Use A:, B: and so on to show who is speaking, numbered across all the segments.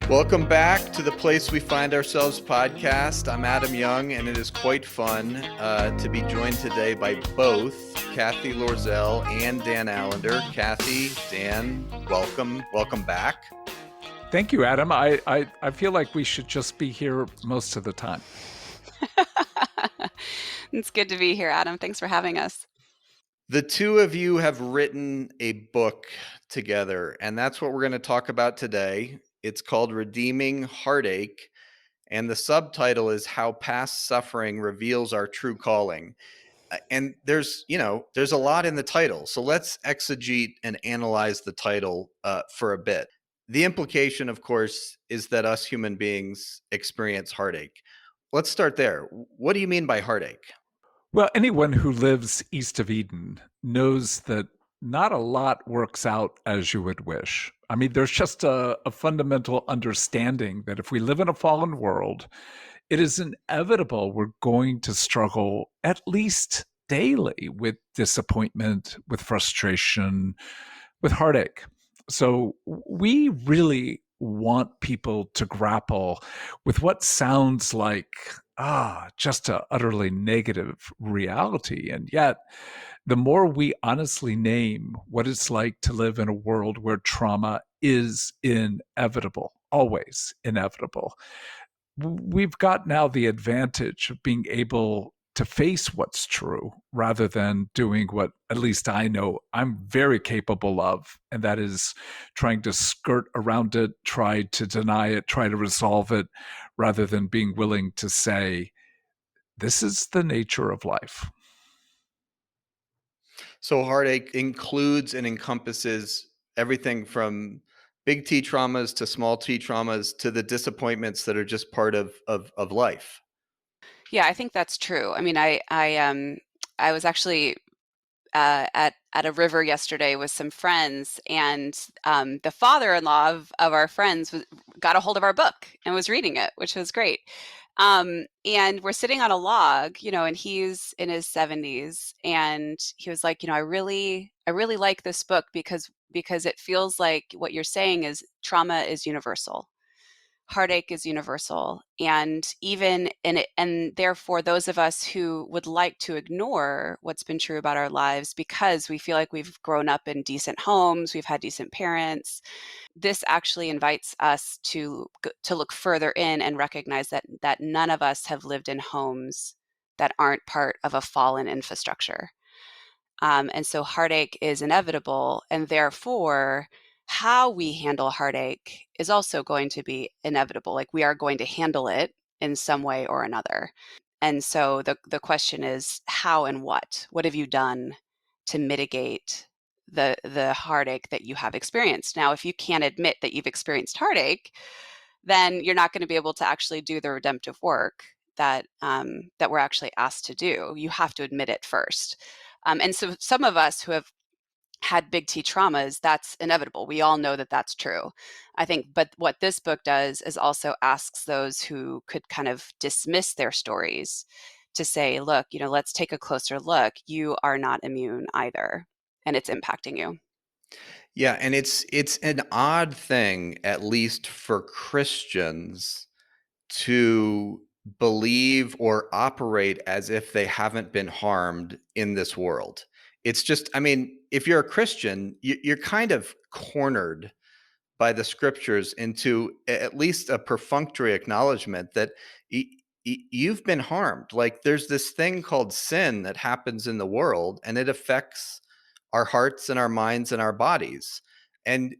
A: Welcome back to the Place We Find Ourselves podcast. I'm Adam Young, and it is quite fun to be joined today by both Cathy Loerzel and Dan Allender. Cathy, Dan, welcome back.
B: Thank you, Adam. I feel like we should just be here most of the time.
C: It's good to be here, Adam. Thanks for having us.
A: The two of you have written a book together, and that's what we're going to talk about today. It's called Redeeming Heartache, and the subtitle is How Past Suffering Reveals Our True Calling. And there's a lot in the title. So let's exegete and analyze the title for a bit. The implication, of course, is that us human beings experience heartache. Let's start there. What do you mean by heartache?
B: Well, anyone who lives east of Eden knows that not a lot works out as you would wish. I mean, there's just a fundamental understanding that if we live in a fallen world, it is inevitable we're going to struggle at least daily with disappointment, with frustration, with heartache. So we really want people to grapple with what sounds like just an utterly negative reality. And yet, the more we honestly name what it's like to live in a world where trauma is inevitable, always inevitable, we've got now the advantage of being able to face what's true rather than doing what at least I know I'm very capable of, and that is trying to skirt around it, try to deny it, try to resolve it, rather than being willing to say, this is the nature of life.
A: So heartache includes and encompasses everything from big T traumas to small T traumas to the disappointments that are just part of life.
C: Yeah, I think that's true. I mean, I was actually at a river yesterday with some friends, and the father-in-law of our friends got a hold of our book and was reading it, which was great. And we're sitting on a log, and he's in his 70s, and he was like, I really like this book because it feels like what you're saying is trauma is universal. Heartache is universal, and even in it, and therefore those of us who would like to ignore what's been true about our lives because we feel like we've grown up in decent homes, we've had decent parents, this actually invites us to look further in and recognize that none of us have lived in homes that aren't part of a fallen infrastructure. And so heartache is inevitable, and therefore how we handle heartache is also going to be inevitable. Like, we are going to handle it in some way or another. And so the question is how and what have you done to mitigate the heartache that you have experienced? Now, if you can't admit that you've experienced heartache, then you're not going to be able to actually do the redemptive work that we're actually asked to do. You have to admit it first. And so some of us who have had big T traumas, that's inevitable. We all know that that's true, I think. But what this book does is also asks those who could kind of dismiss their stories to say, look, let's take a closer look. You are not immune either, and it's impacting you.
A: Yeah, and it's an odd thing, at least for Christians, to believe or operate as if they haven't been harmed in this world. It's just, I mean, if you're a Christian, you're kind of cornered by the scriptures into at least a perfunctory acknowledgement that you've been harmed. Like, there's this thing called sin that happens in the world, and it affects our hearts and our minds and our bodies. And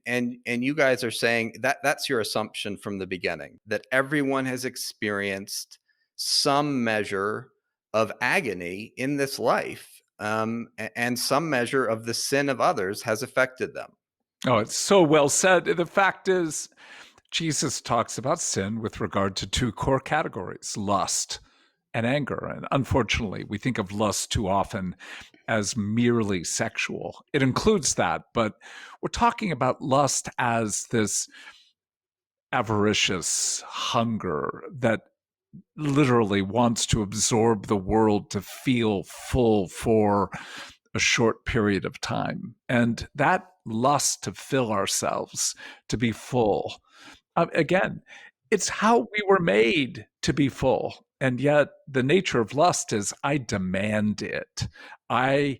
A: you guys are saying that that's your assumption from the beginning, that everyone has experienced some measure of agony in this life, and some measure of the sin of others has affected them.
B: Oh, it's so well said. The fact is, Jesus talks about sin with regard to two core categories, lust and anger. And unfortunately, we think of lust too often as merely sexual. It includes that, but we're talking about lust as this avaricious hunger that literally wants to absorb the world to feel full for a short period of time. And that lust to fill ourselves, to be full, Again, it's how we were made to be full. And yet, the nature of lust is I demand it. I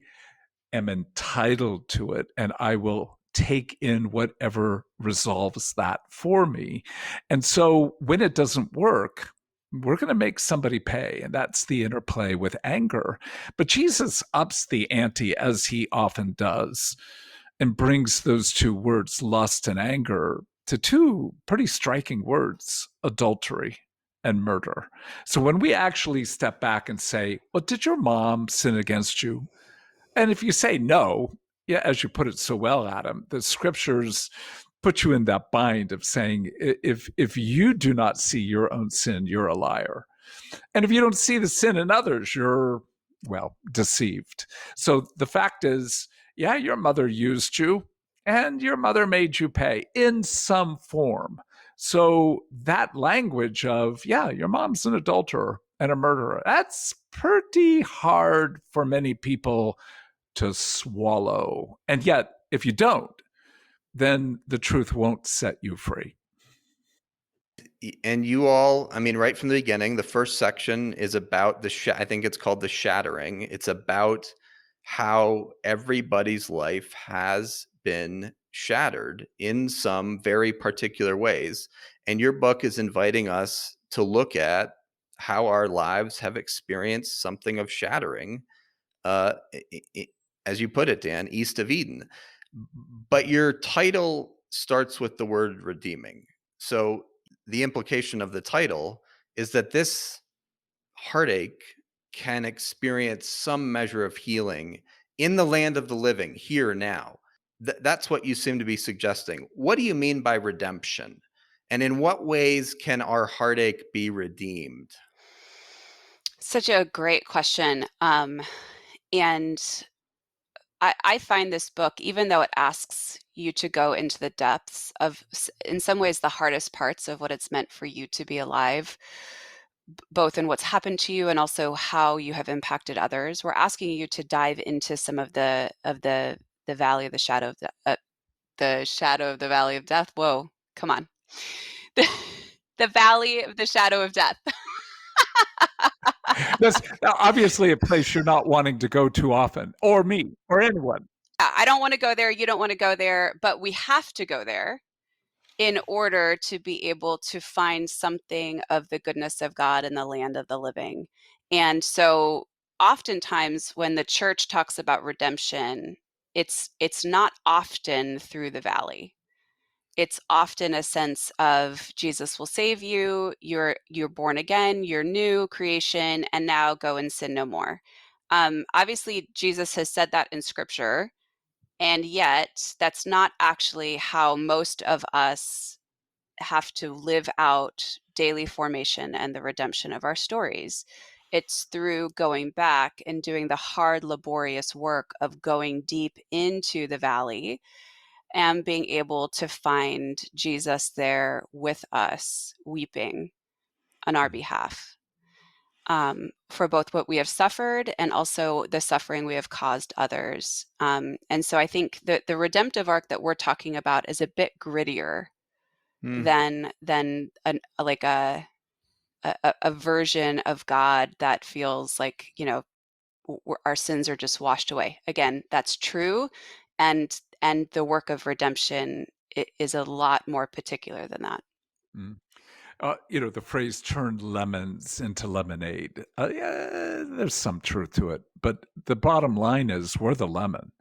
B: am entitled to it, and I will take in whatever resolves that for me. And so when it doesn't work, we're going to make somebody pay. And that's the interplay with anger. But Jesus ups the ante, as he often does, and brings those two words, lust and anger, to two pretty striking words, adultery and murder. So when we actually step back and say, well, did your mom sin against you? And if you say no, yeah, as you put it so well, Adam, the scriptures put you in that bind of saying, if you do not see your own sin, you're a liar. And if you don't see the sin in others, you're, well, deceived. So the fact is, yeah, your mother used you and your mother made you pay in some form. So that language of, yeah, your mom's an adulterer and a murderer, that's pretty hard for many people to swallow. And yet, if you don't, then the truth won't set you free.
A: And you all, I mean, right from the beginning, the first section is about I think it's called the shattering. It's about how everybody's life has been shattered in some very particular ways. And your book is inviting us to look at how our lives have experienced something of shattering, uh, as you put it, Dan, east of Eden. But your title starts with the word redeeming. So the implication of the title is that this heartache can experience some measure of healing in the land of the living here now. That's what you seem to be suggesting. What do you mean by redemption? And in what ways can our heartache be redeemed?
C: Such a great question. And I find this book, even though it asks you to go into the depths of, in some ways, the hardest parts of what it's meant for you to be alive, both in what's happened to you and also how you have impacted others. We're asking you to dive into some of the valley of the shadow of the shadow of the valley of death. Whoa, come on. The, the valley of the shadow of death.
B: That's obviously a place you're not wanting to go too often, or me, or anyone.
C: I don't want to go there. You don't want to go there, but we have to go there in order to be able to find something of the goodness of God in the land of the living. And so oftentimes when the church talks about redemption, it's not often through the valley. It's often a sense of Jesus will save you, you're born again, you're new creation, and now go and sin no more. Obviously, Jesus has said that in scripture, and yet that's not actually how most of us have to live out daily formation and the redemption of our stories. It's through going back and doing the hard, laborious work of going deep into the valley and being able to find Jesus there with us, weeping on our behalf, for both what we have suffered and also the suffering we have caused others. And so I think that the redemptive arc that we're talking about is a bit grittier
A: Hmm.
C: than like a version of God that feels like, our sins are just washed away. Again, that's true, and the work of redemption is a lot more particular than that.
B: Mm. The phrase "turned lemons into lemonade." Yeah, there's some truth to it, but the bottom line is we're the lemon.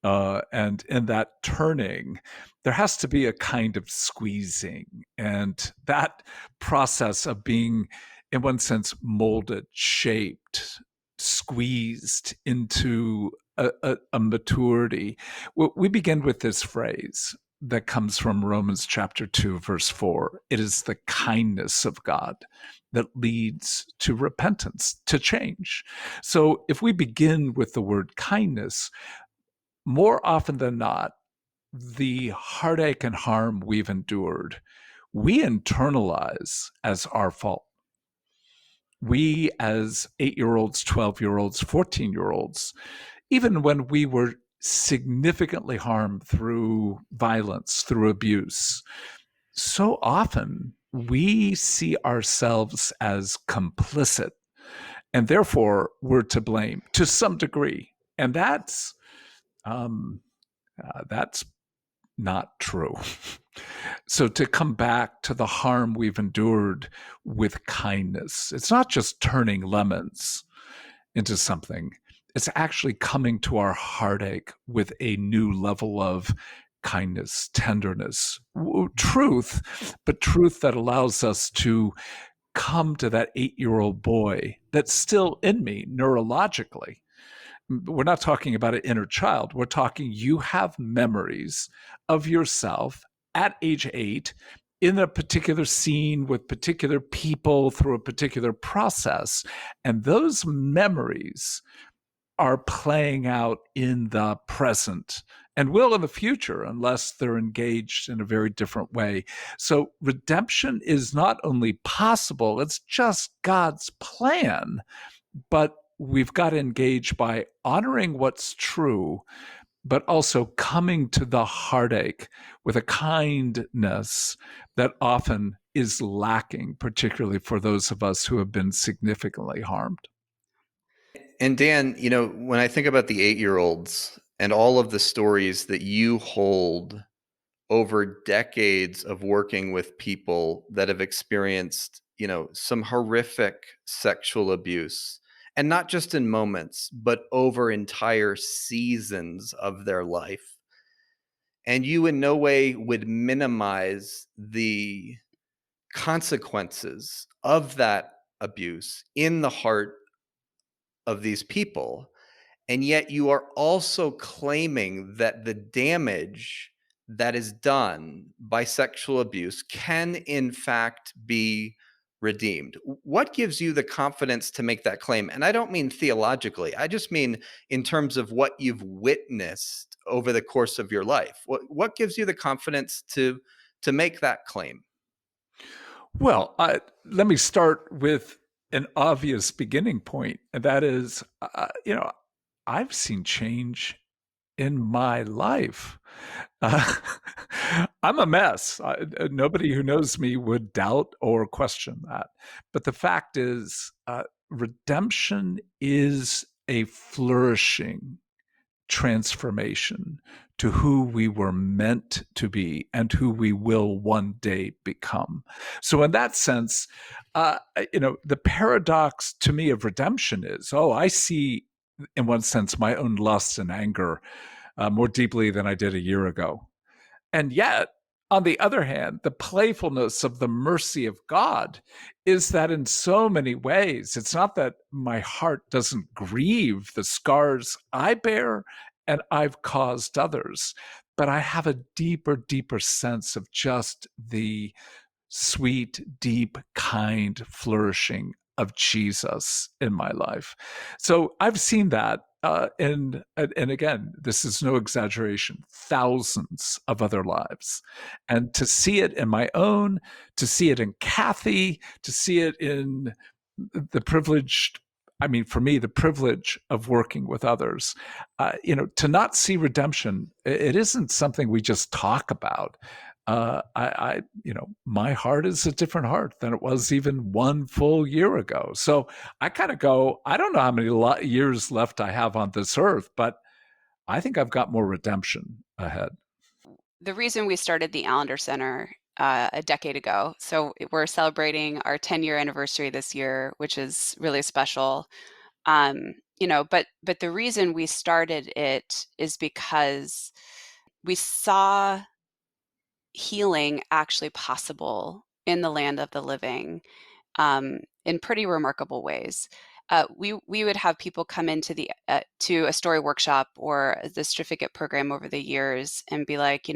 B: And in that turning, there has to be a kind of squeezing. And that process of being, in one sense, molded, shaped, squeezed into a maturity. We begin with this phrase that comes from Romans chapter 2, verse 4. It is the kindness of God that leads to repentance, to change. So if we begin with the word kindness, more often than not, the heartache and harm we've endured, we internalize as our fault. We, as 8-year-olds, 12-year-olds, 14-year-olds, even when we were significantly harmed through violence, through abuse, so often we see ourselves as complicit, and therefore we're to blame to some degree. And um, that's not true. So to come back to the harm we've endured with kindness, it's not just turning lemons into something. It's actually coming to our heartache with a new level of kindness, tenderness, truth, but truth that allows us to come to that 8-year-old boy that's still in me neurologically. We're not talking about an inner child. We're talking you have memories of yourself at age 8 in a particular scene with particular people through a particular process. And those memories are playing out in the present and will in the future unless they're engaged in a very different way. So redemption is not only possible, it's just God's plan, but we've got to engage by honoring what's true, but also coming to the heartache with a kindness that often is lacking, particularly for those of us who have been significantly harmed.
A: And Dan, when I think about the 8-year-olds and all of the stories that you hold over decades of working with people that have experienced, some horrific sexual abuse, and not just in moments, but over entire seasons of their life. And you in no way would minimize the consequences of that abuse in the heart of these people. And yet you are also claiming that the damage that is done by sexual abuse can in fact be redeemed. What gives you the confidence to make that claim? And I don't mean theologically. I just mean in terms of what you've witnessed over the course of your life. What gives you the confidence to make that claim?
B: Well, let me start with an obvious beginning point, and that is, I've seen change in my life. Uh, I'm a mess. Nobody who knows me would doubt or question that. But the fact is, redemption is a flourishing transformation to who we were meant to be and who we will one day become. So, in that sense, the paradox to me of redemption is, I see, in one sense, my own lust and anger more deeply than I did a year ago. And yet, on the other hand, the playfulness of the mercy of God is that in so many ways, it's not that my heart doesn't grieve the scars I bear and I've caused others, but I have a deeper, deeper sense of just the sweet, deep, kind flourishing of Jesus in my life. So I've seen that. And again, this is no exaggeration, thousands of other lives. And to see it in my own, to see it in Cathy, to see it in the privileged, for me, the privilege of working with others, to not see redemption, it isn't something we just talk about. My heart is a different heart than it was even one full year ago. So I kind of go, I don't know how many years left I have on this earth, but I think I've got more redemption ahead.
C: The reason we started the Allender Center a decade ago, so we're celebrating our 10-year anniversary this year, which is really special. But the reason we started it is because we saw healing actually possible in the land of the living, in pretty remarkable ways. We would have people come into to a story workshop or the certificate program over the years and be like,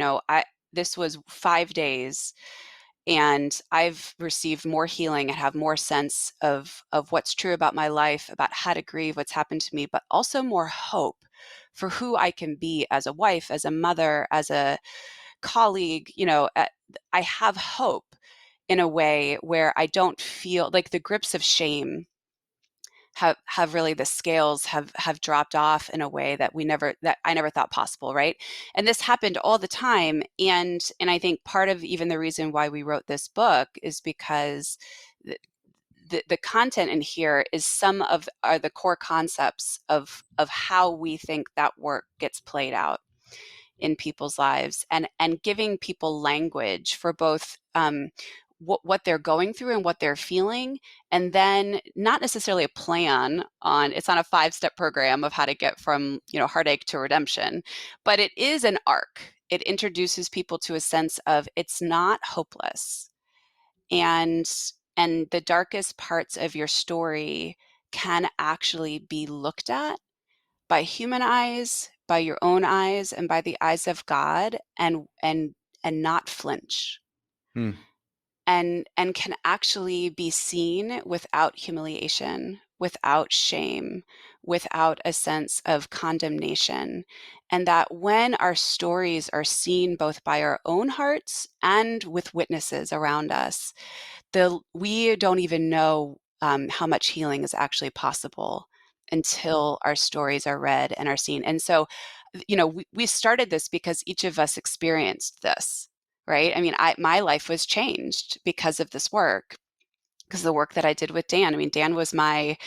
C: this was 5 days and I've received more healing and have more sense of what's true about my life, about how to grieve what's happened to me, but also more hope for who I can be as a wife, as a mother, as a colleague. I have hope in a way where I don't feel like the grips of shame have really the scales have dropped off in a way that I never thought possible, right? And this happened all the time. And I think part of even the reason why we wrote this book is because the content in here is some of are the core concepts of how we think that work gets played out in people's lives, and giving people language for both what they're going through and what they're feeling, and then not necessarily a plan on it's on a 5-step program of how to get from heartache to redemption, but it is an arc. It introduces people to a sense of it's not hopeless, and the darkest parts of your story can actually be looked at by human eyes, by your own eyes, and by the eyes of God, and not flinch,
A: Hmm.
C: and can actually be seen without humiliation, without shame, without a sense of condemnation. And that when our stories are seen both by our own hearts and with witnesses around us, we don't even know how much healing is actually possible until our stories are read and are seen. And so, we started this because each of us experienced this, right? I mean, my life was changed because of this work, because of the work that I did with Dan. I mean, Dan was my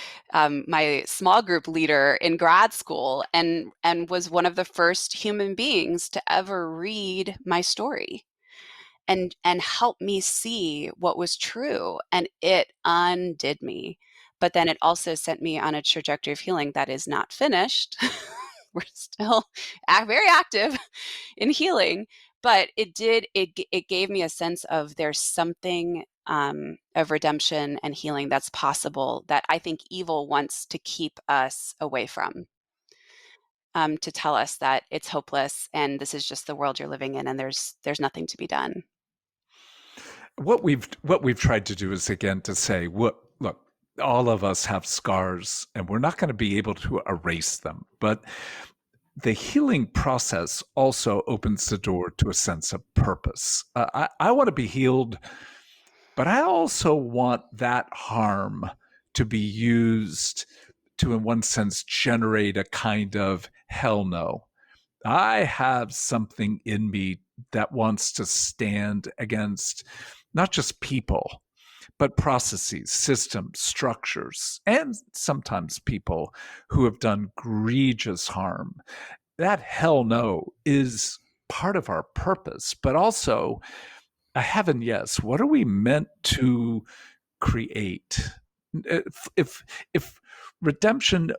C: small group leader in grad school, and was one of the first human beings to ever read my story and help me see what was true, and it undid me. But then it also sent me on a trajectory of healing that is not finished. We're still very active in healing, but it gave me a sense of there's something of redemption and healing that's possible that I think evil wants to keep us away from, to tell us that it's hopeless and this is just the world you're living in, and there's nothing to be done.
B: What we've tried to do is, again, to say, look, all of us have scars, and we're not going to be able to erase them. But the healing process also opens the door to a sense of purpose. I want to be healed, but I also want that harm to be used to, in one sense, generate a kind of hell no. I have something in me that wants to stand against not just people, but processes, systems, structures, and sometimes people who have done egregious harm. That hell no is part of our purpose, but also a heaven yes. What are we meant to create? If redemption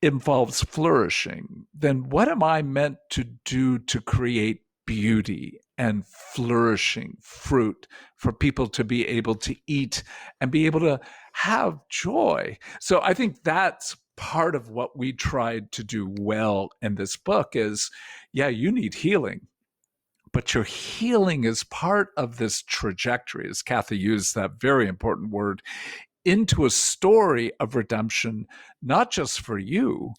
B: involves flourishing, then what am I meant to do to create beauty and flourishing fruit for people to be able to eat and be able to have joy? So I think that's part of what we tried to do well in this book is, yeah, you need healing, but your healing is part of this trajectory, as Cathy used that very important word, into a story of redemption, not just for you,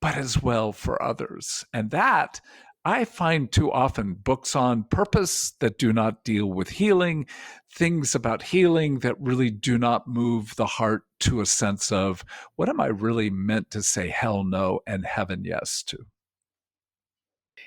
B: but as well for others. And that I find too often books on purpose that do not deal with healing, things about healing that really do not move the heart to a sense of what am I really meant to say hell no and heaven yes to?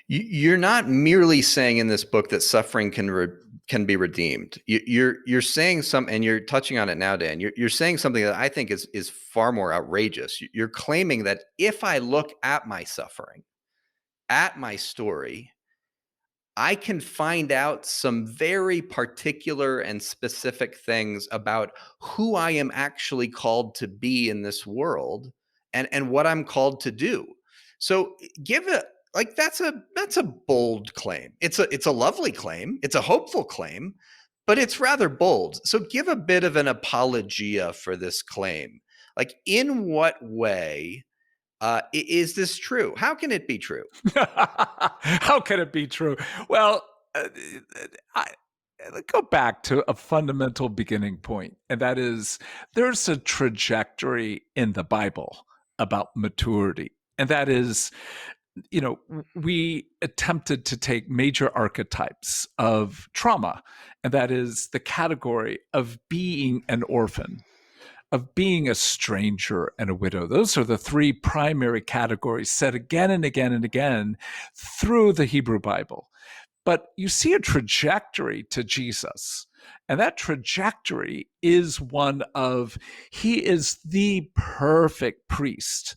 A: You're not merely saying in this book that suffering can be redeemed. You're saying and you're touching on it now, Dan. You're saying something that I think is far more outrageous. You're claiming that if I look at my suffering, at my story, I can find out some very particular and specific things about who I am actually called to be in this world, and what I'm called to do. So give it like that's a bold claim. It's a lovely claim. It's a hopeful claim, but it's rather bold. So give a bit of an apologia for this claim. Like, in what way is this true? How can it be true?
B: How can it be true? Well, I go back to a fundamental beginning point, and that is there's a trajectory in the Bible about maturity. And that is, we attempted to take major archetypes of trauma, and that is the category of being an orphan, of being a stranger and a widow. Those are the three primary categories said again and again and again through the Hebrew Bible. But you see a trajectory to Jesus. And that trajectory is one of, he is the perfect priest,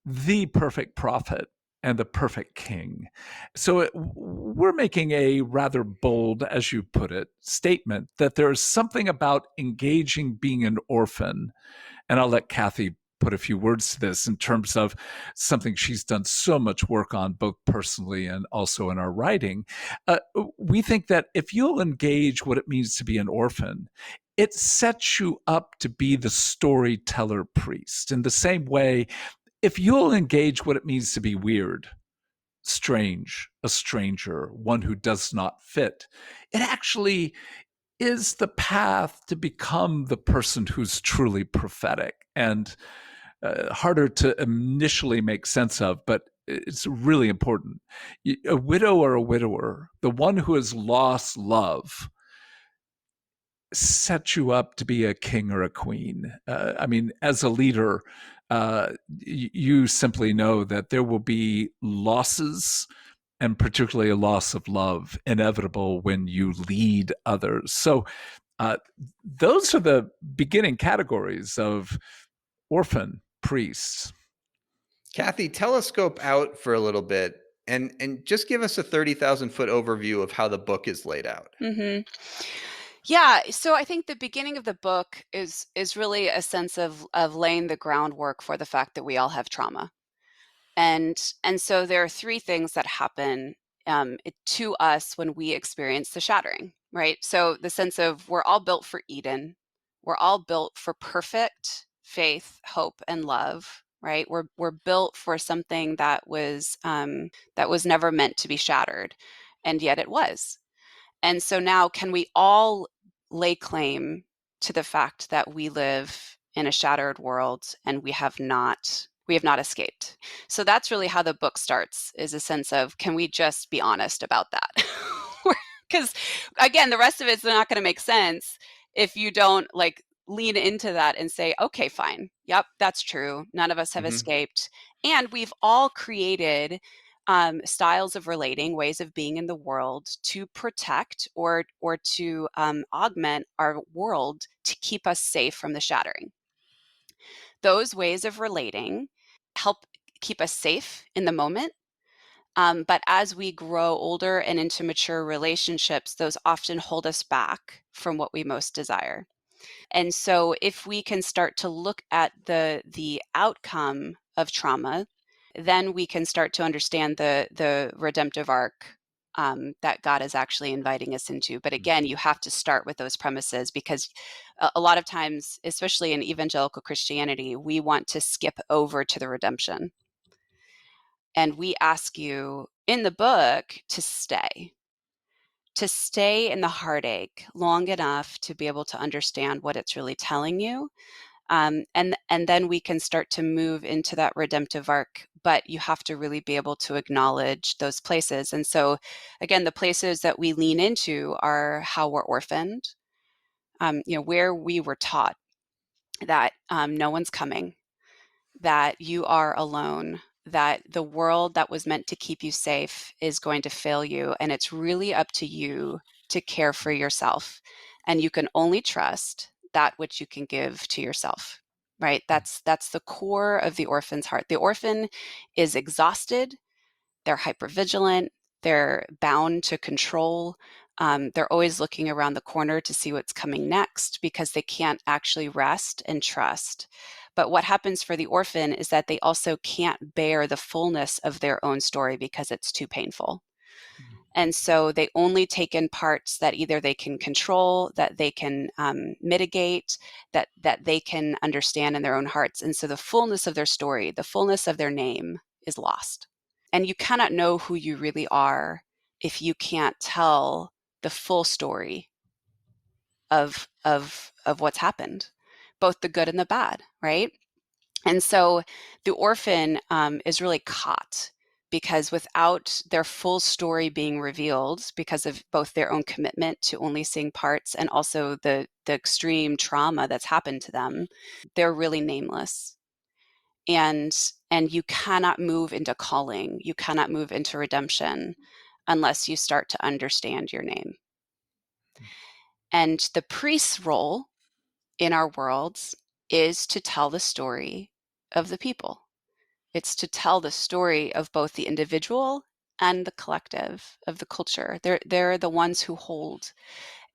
B: the perfect prophet, and the perfect king. So we're making a rather bold, as you put it, statement that there's something about engaging being an orphan. And I'll let Cathy put a few words to this in terms of something she's done so much work on, both personally and also in our writing. We think that if you'll engage what it means to be an orphan, it sets you up to be the storyteller priest. In the same way, if you'll engage what it means to be weird, strange, a stranger, one who does not fit, it actually is the path to become the person who's truly prophetic and harder to initially make sense of, but it's really important. A widow or a widower, the one who has lost love, set you up to be a king or a queen. I mean, as a leader, you simply know that there will be losses, and particularly a loss of love, inevitable when you lead others. So, uh, those are the beginning categories of orphan priests.
A: Cathy, telescope out for a little bit and just give us a 30,000-foot overview of how the book is laid out.
C: Hmm. Yeah, so I think the beginning of the book is really a sense of laying the groundwork for the fact that we all have trauma. And so there are three things that happen to us when we experience the shattering, right? So the sense of we're all built for Eden, we're all built for perfect faith, hope, and love, right? We're built for something that was never meant to be shattered, and yet it was. And so now, can we all lay claim to the fact that we live in a shattered world and we have not escaped? So that's really how the book starts, is a sense of, can we just be honest about that? Because again, the rest of it's not going to make sense if you don't like lean into that and say, okay, fine. Yep, that's true. None of us have
A: Mhm.
C: escaped. And we've all created styles of relating, ways of being in the world to protect or to augment our world to keep us safe from the shattering. Those ways of relating help keep us safe in the moment. But as we grow older and into mature relationships, those often hold us back from what we most desire. And so if we can start to look at the outcome of trauma, then we can start to understand the redemptive arc that God is actually inviting us into. But again, you have to start with those premises, because a lot of times, especially in evangelical Christianity, we want to skip over to the redemption. And we ask you in the book to stay in the heartache long enough to be able to understand what it's really telling you. And then we can start to move into that redemptive arc, but you have to really be able to acknowledge those places. And so again, the places that we lean into are how we're orphaned, where we were taught that no one's coming, that you are alone, that the world that was meant to keep you safe is going to fail you. And it's really up to you to care for yourself. And you can only trust that which you can give to yourself, right? That's the core of the orphan's heart. The orphan is exhausted, they're hypervigilant, they're bound to control. They're always looking around the corner to see what's coming next because they can't actually rest and trust. But what happens for the orphan is that they also can't bear the fullness of their own story because it's too painful. And so they only take in parts that either they can control, that they can mitigate, that they can understand in their own hearts. And so the fullness of their story, the fullness of their name is lost. And you cannot know who you really are if you can't tell the full story of what's happened, both the good and the bad, right? And so the orphan is really caught because without their full story being revealed, because of both their own commitment to only seeing parts and also the extreme trauma that's happened to them, they're really nameless. And you cannot move into calling, you cannot move into redemption unless you start to understand your name. And the priest's role in our worlds is to tell the story of the people. It's to tell the story of both the individual and the collective, of the culture. They're the ones who hold,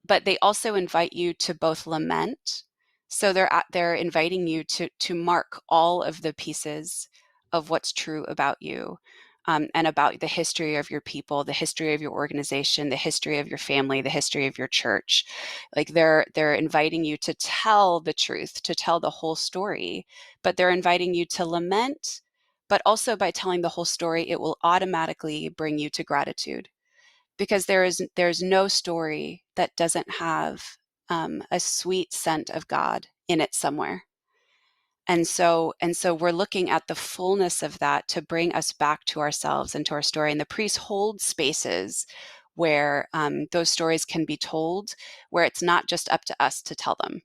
C: but they also invite you to both lament. So they're inviting you to mark all of the pieces of what's true about you, and about the history of your people, the history of your organization, the history of your family, the history of your church. Like they're inviting you to tell the truth, to tell the whole story, but they're inviting you to lament. But also by telling the whole story, it will automatically bring you to gratitude, because there's no story that doesn't have a sweet scent of God in it somewhere. And so we're looking at the fullness of that to bring us back to ourselves and to our story. And the priests hold spaces where those stories can be told, where it's not just up to us to tell them.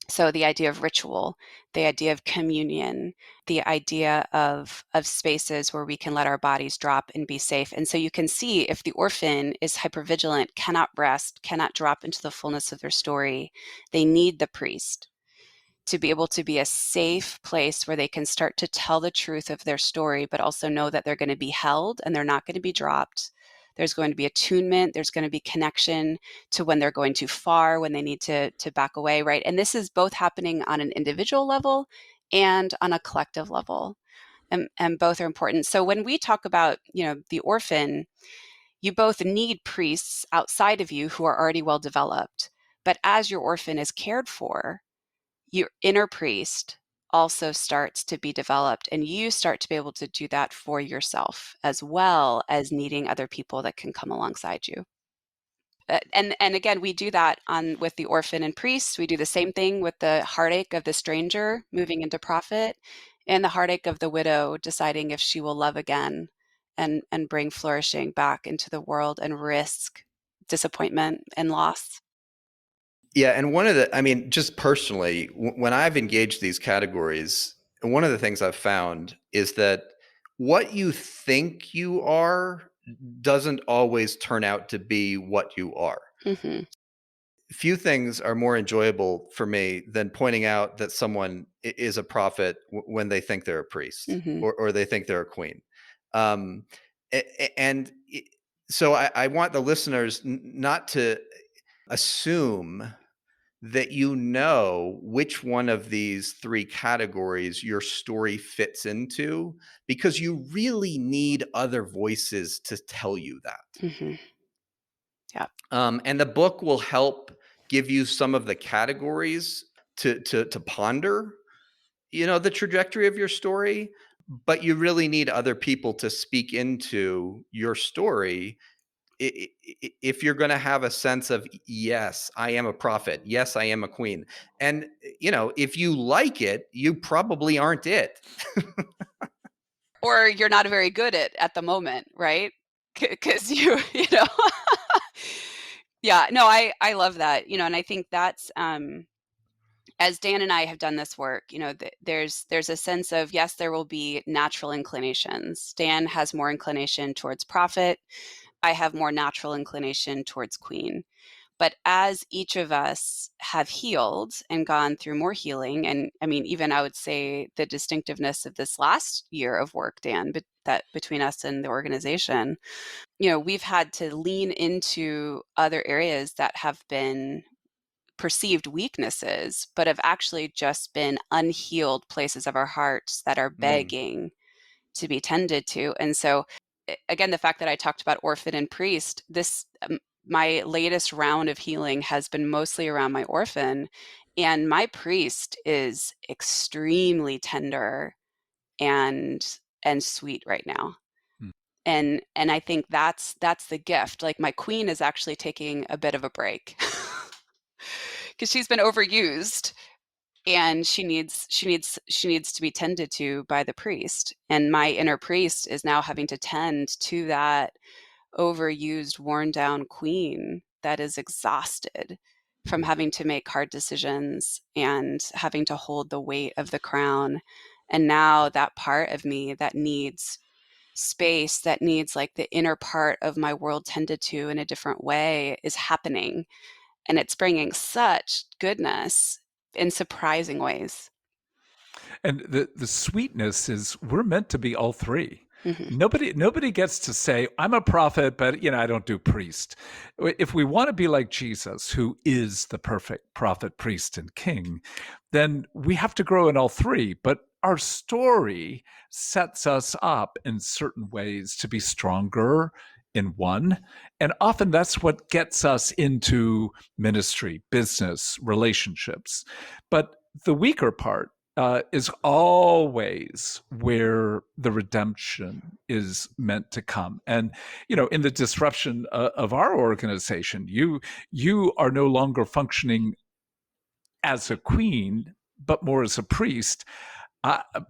C: So the idea of ritual, the idea of communion, the idea of spaces where we can let our bodies drop and be safe. And so you can see if the orphan is hypervigilant, cannot rest, cannot drop into the fullness of their story, they need the priest to be able to be a safe place where they can start to tell the truth of their story, but also know that they're going to be held and they're not going to be dropped. There's going to be attunement. There's going to be connection to when they're going too far, when they need to back away, right? And this is both happening on an individual level and on a collective level. And both are important. So when we talk about, the orphan, you both need priests outside of you who are already well developed. But as your orphan is cared for, your inner priest also starts to be developed, and you start to be able to do that for yourself, as well as needing other people that can come alongside you. And again, we do that with the orphan and priests. We do the same thing with the heartache of the stranger moving into prophet, and the heartache of the widow deciding if she will love again and bring flourishing back into the world and risk disappointment and loss.
A: Yeah, and just personally, when I've engaged these categories, one of the things I've found is that what you think you are doesn't always turn out to be what you are.
C: Mm-hmm.
A: Few things are more enjoyable for me than pointing out that someone is a prophet when they think they're a priest,
C: Mm-hmm.
A: or they think they're a queen. Um, and so I want the listeners not to assume that you know which one of these three categories your story fits into, because you really need other voices to tell you that.
C: Mm-hmm. Yeah.
A: And the book will help give you some of the categories to ponder, the trajectory of your story. But you really need other people to speak into your story if you're going to have a sense of, yes, I am a prophet, yes, I am a queen. And if you like it, you probably aren't it.
C: Or you're not very good at the moment, right? Because you know yeah, no, I love that, and I think that's as Dan and I have done this work, there's a sense of, yes, there will be natural inclinations. Dan has more inclination towards prophet. I have more natural inclination towards queen. But as each of us have healed and gone through more healing, and I mean, even I would say the distinctiveness of this last year of work, Dan, but that between us and the organization, we've had to lean into other areas that have been perceived weaknesses, but have actually just been unhealed places of our hearts that are
A: Mm,
C: begging to be tended to. And so, again, the fact that I talked about orphan and priest, my latest round of healing has been mostly around my orphan, and my priest is extremely tender and sweet right now.
B: Hmm.
C: And I think that's the gift. Like, my queen is actually taking a bit of a break because she's been overused. and she needs to be tended to by the priest. And my inner priest is now having to tend to that overused, worn down queen that is exhausted from having to make hard decisions and having to hold the weight of the crown. And now that part of me that needs space, that needs like the inner part of my world tended to in a different way, is happening. And it's bringing such goodness in surprising ways.
B: And the sweetness is we're meant to be all three.
C: Mm-hmm.
B: Nobody gets to say, I'm a prophet, but I don't do priest. If we want to be like Jesus, who is the perfect prophet, priest, and king, then we have to grow in all three. But our story sets us up in certain ways to be stronger in one. And often that's what gets us into ministry, business, relationships. But the weaker part is always where the redemption is meant to come. And in the disruption of our organization, you are no longer functioning as a queen, but more as a priest.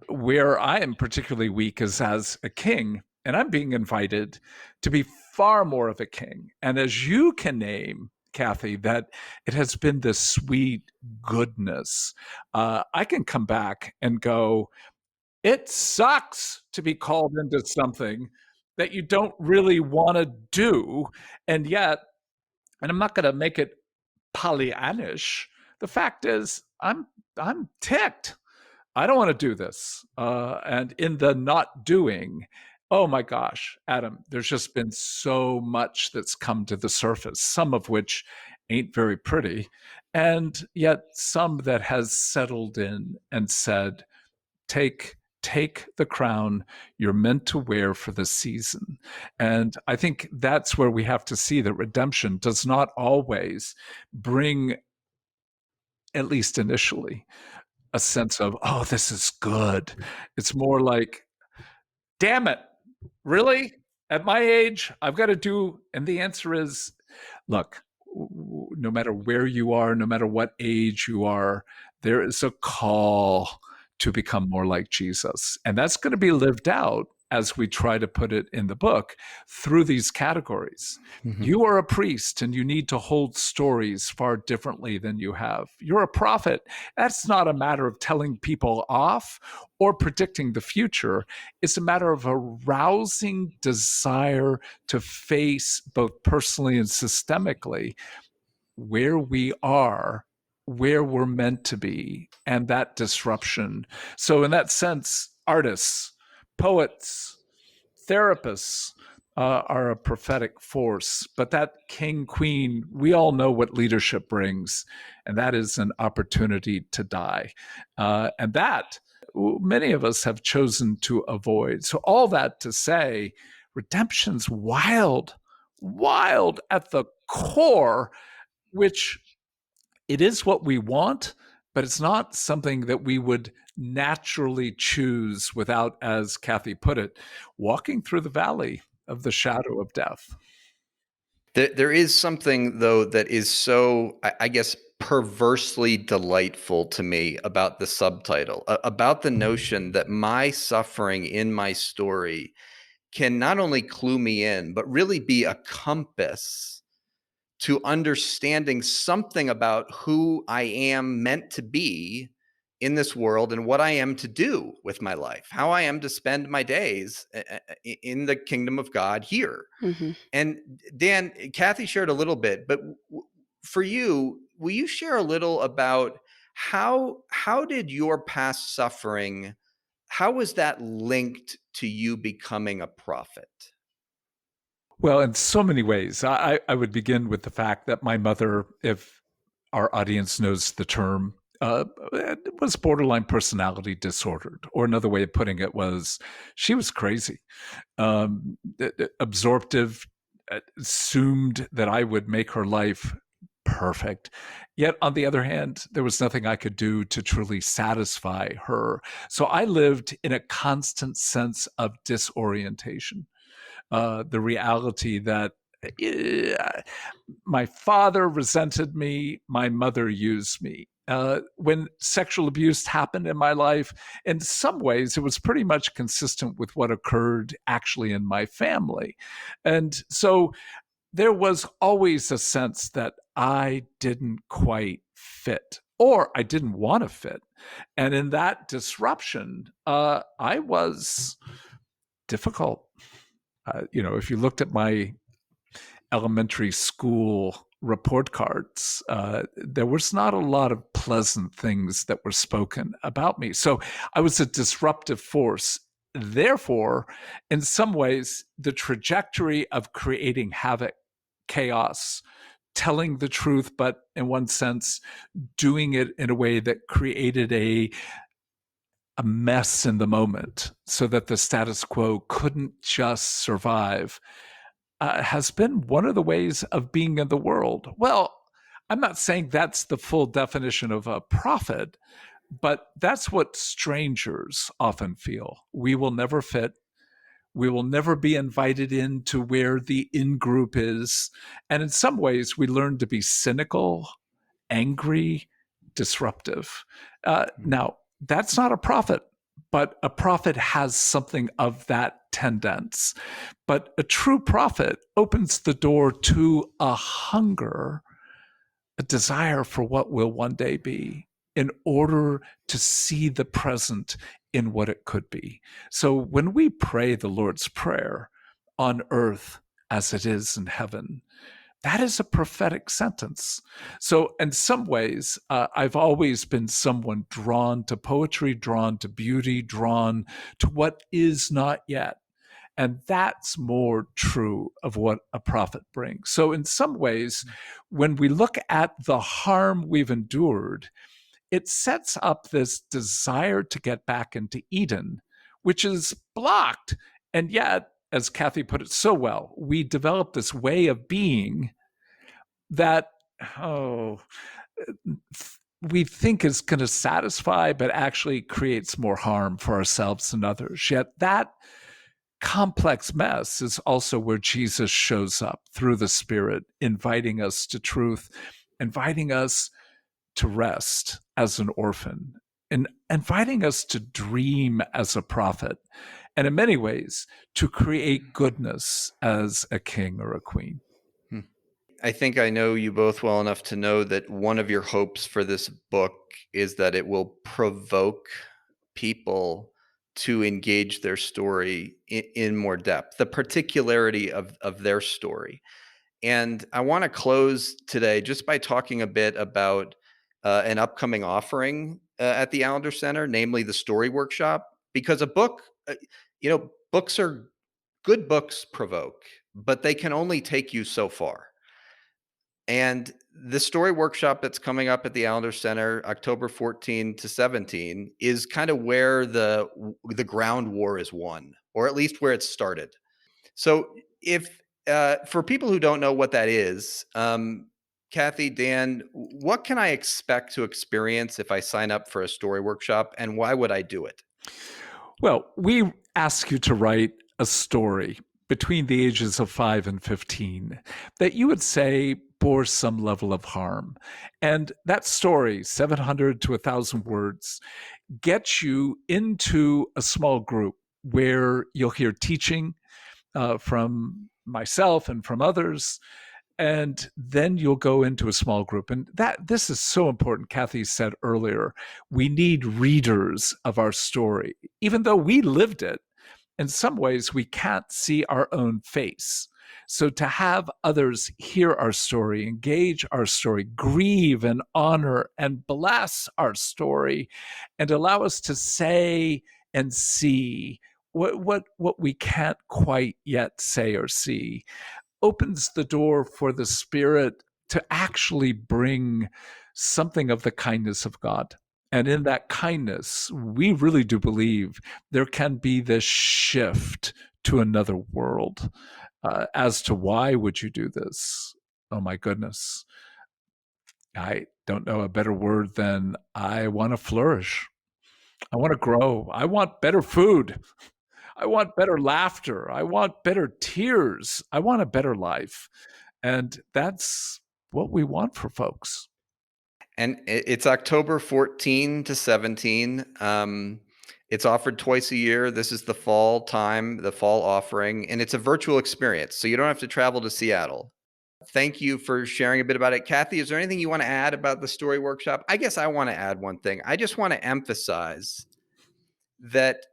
B: Where I am particularly weak is as a king, and I'm being invited to be far more of a king. And as you can name, Cathy, that it has been this sweet goodness. I can come back and go, it sucks to be called into something that you don't really want to do. And yet, and I'm not going to make it Pollyannish, the fact is, I'm ticked. I don't want to do this. And in the not doing, oh my gosh, Adam, there's just been so much that's come to the surface, some of which ain't very pretty, and yet some that has settled in and said, take the crown you're meant to wear for the season. And I think that's where we have to see that redemption does not always bring, at least initially, a sense of, oh, this is good. It's more like, damn it, really? At my age, I've got to do. And the answer is, look, no matter where you are, no matter what age you are, there is a call to become more like Jesus. And that's going to be lived out, as we try to put it in the book, through these categories.
A: Mm-hmm.
B: You are a priest and you need to hold stories far differently than you have. You're a prophet. That's not a matter of telling people off or predicting the future. It's a matter of a rousing desire to face, both personally and systemically, where we are, where we're meant to be, and that disruption. So, in that sense, artists, poets, therapists are a prophetic force. But that king, queen, we all know what leadership brings, and that is an opportunity to die. And that many of us have chosen to avoid. So, all that to say, redemption's wild, wild at the core, which it is what we want, but it's not something that we would naturally choose without, as Cathy put it, walking through the valley of the shadow of death.
A: There is something, though, that is so, I guess, perversely delightful to me about the subtitle, about the notion that my suffering in my story can not only clue me in, but really be a compass to understanding something about who I am meant to be in this world and what I am to do with my life, how I am to spend my days in the kingdom of God here.
C: Mm-hmm.
A: And Dan, Cathy shared a little bit, but for you, will you share a little about how did your past suffering, how was that linked to you becoming a prophet?
B: Well, in so many ways. I would begin with the fact that my mother, if our audience knows the term, was borderline personality disordered. Or another way of putting it was she was crazy, absorptive, assumed that I would make her life perfect. Yet, on the other hand, there was nothing I could do to truly satisfy her. So I lived in a constant sense of disorientation. The reality that my father resented me, my mother used me. when sexual abuse happened in my life, in some ways, it was pretty much consistent with what occurred actually in my family. And so there was always a sense that I didn't quite fit or I didn't want to fit. And in that disruption, I was difficult. If you looked at my elementary school report cards, there was not a lot of pleasant things that were spoken about me. So I was a disruptive force. Therefore, in some ways, the trajectory of creating havoc, chaos, telling the truth, but in one sense, doing it in a way that created a mess in the moment so that the status quo couldn't just survive, has been one of the ways of being in the world. Well, I'm not saying that's the full definition of a prophet, but that's what strangers often feel. We will never fit. We will never be invited into where the in group is. And in some ways, we learn to be cynical, angry, disruptive. Now, that's not a prophet, but a prophet has something of that tendency. But a true prophet opens the door to a hunger, a desire for what will one day be, in order to see the present in what it could be. So when we pray the Lord's Prayer, on earth as it is in heaven, that is a prophetic sentence. So in some ways, I've always been someone drawn to poetry, drawn to beauty, drawn to what is not yet. And that's more true of what a prophet brings. So in some ways, when we look at the harm we've endured, it sets up this desire to get back into Eden, which is blocked. And yet, as Cathy put it so well, we develop this way of being that, we think is going to satisfy, but actually creates more harm for ourselves and others. Yet that complex mess is also where Jesus shows up through the Spirit, inviting us to truth, inviting us to rest as an orphan, and inviting us to dream as a prophet, and in many ways, to create goodness as a king or a queen.
A: I think I know you both well enough to know that one of your hopes for this book is that it will provoke people to engage their story in more depth, the particularity of their story. And I want to close today just by talking a bit about an upcoming offering at the Allender Center, namely the Story Workshop, because a book, books are good, books provoke, but they can only take you so far. And the Story Workshop that's coming up at the Allender Center, October 14 to 17, is kind of where the ground war is won, or at least where it started. So if for people who don't know what that is, Cathy, Dan, what can I expect to experience if I sign up for a Story Workshop, and why would I do it?
B: Well, we ask you to write a story between the ages of 5 and 15 that you would say bore some level of harm. And that story, 700 to 1,000 words, gets you into a small group where you'll hear teaching from myself and from others. And then you'll go into a small group. And this is so important. Cathy said earlier, we need readers of our story. Even though we lived it, in some ways we can't see our own face. So to have others hear our story, engage our story, grieve and honor and bless our story, and allow us to say and see what we can't quite yet say or see, opens the door for the Spirit to actually bring something of the kindness of God. And in that kindness, we really do believe there can be this shift to another world. As to why would you do this? Oh my goodness. I don't know a better word than I want to flourish. I want to grow. I want better food. I want better laughter. I want better tears. I want a better life. And that's what we want for folks.
A: And it's October 14 to 17. It's offered twice a year. This is the fall time, the fall offering, and it's a virtual experience. So you don't have to travel to Seattle. Thank you for sharing a bit about it. Cathy, is there anything you want to add about the story workshop? I guess I want to add one thing. I just want to emphasize that,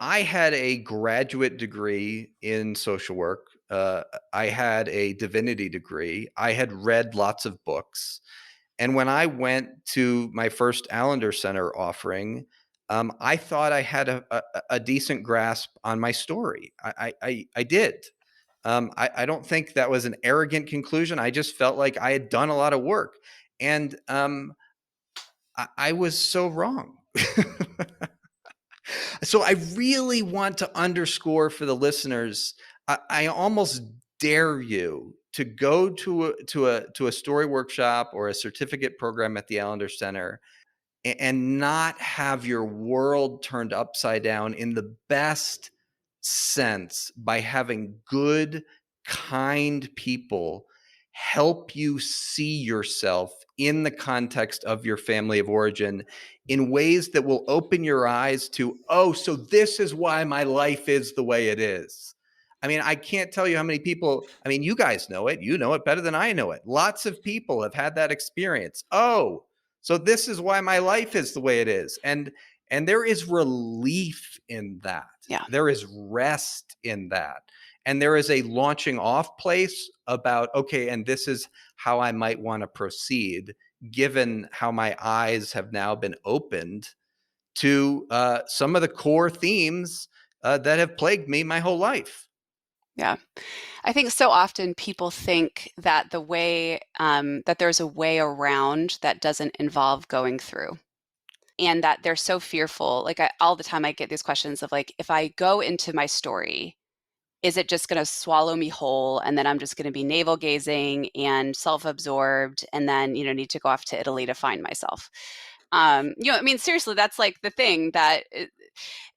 A: I had a graduate degree in social work. I had a divinity degree. I had read lots of books. And when I went to my first Allender Center offering, I thought I had a decent grasp on my story. I did. I don't think that was an arrogant conclusion. I just felt like I had done a lot of work. And I was so wrong. So I really want to underscore for the listeners, I almost dare you to go to a story workshop or a certificate program at the Allender Center and not have your world turned upside down in the best sense by having good, kind people help you see yourself in the context of your family of origin in ways that will open your eyes to, oh, so this is why my life is the way it is. I mean, I can't tell you how many people, I mean, you guys know it. You know it better than I know it. Lots of people have had that experience. Oh, so this is why my life is the way it is. And there is relief in that.
C: Yeah.
A: There is rest in that. And there is a launching off place about, okay, and this is how I might want to proceed, given how my eyes have now been opened to some of the core themes that have plagued me my whole life.
C: Yeah. I think so often people think that the way, that there's a way around that doesn't involve going through. And that they're so fearful. Like all the time I get these questions of like, if I go into my story, is it just going to swallow me whole? And then I'm just going to be navel gazing and self-absorbed and then, need to go off to Italy to find myself. I mean, seriously, that's like the thing that,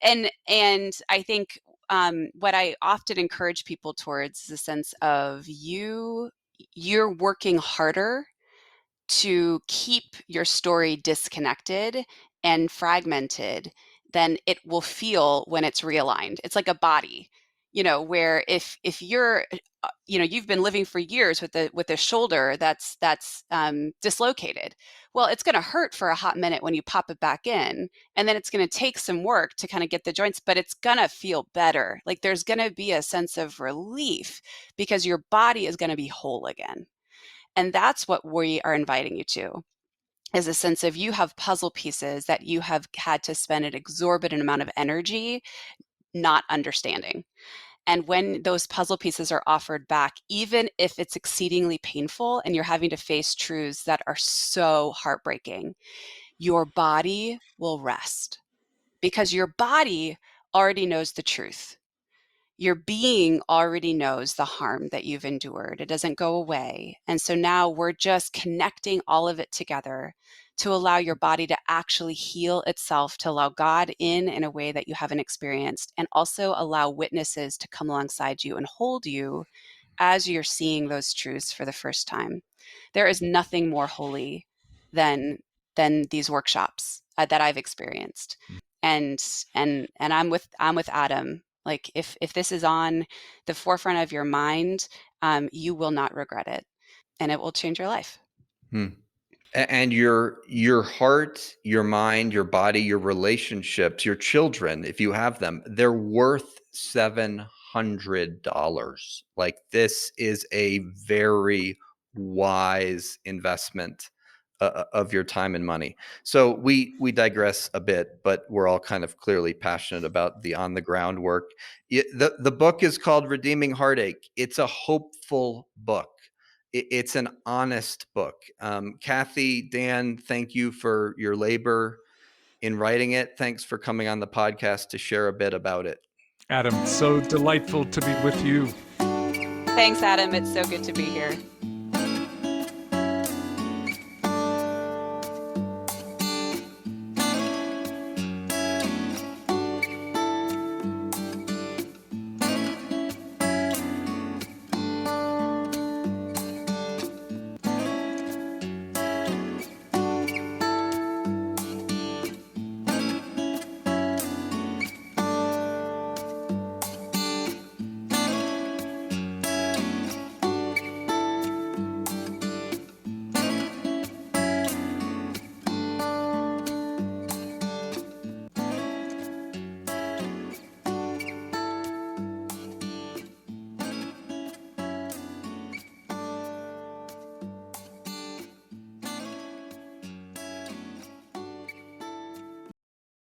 C: and I think what I often encourage people towards is a sense of you're working harder to keep your story disconnected and fragmented than it will feel when it's realigned. It's like a body, where if you're you've been living for years with the shoulder that's dislocated, well, it's going to hurt for a hot minute when you pop it back in, and then it's going to take some work to kind of get the joints, but it's going to feel better. Like there's going to be a sense of relief because your body is going to be whole again. And that's what we are inviting you to, is a sense of you have puzzle pieces that you have had to spend an exorbitant amount of energy not understanding. And when those puzzle pieces are offered back, even if it's exceedingly painful and you're having to face truths that are so heartbreaking, your body will rest because your body already knows the truth. Your being already knows the harm that you've endured. It doesn't go away. And so now we're just connecting all of it together to allow your body to actually heal itself, to allow God in a way that you haven't experienced, and also allow witnesses to come alongside you and hold you as you're seeing those truths for the first time. There is nothing more holy than these workshops that I've experienced. And I'm with Adam. Like if this is on the forefront of your mind, you will not regret it, and it will change your life.
A: And your heart, your mind, your body, your relationships, your children, if you have them, they're worth $700. Like this is a very wise investment of your time and money. So we digress a bit, but we're all kind of clearly passionate about the on the ground work. The book is called Redeeming Heartache. It's a hopeful book. It's an honest book. Cathy, Dan, thank you for your labor in writing it. Thanks for coming on the podcast to share a bit about it.
B: Adam, so delightful to be with you.
C: Thanks, Adam. It's so good to be here.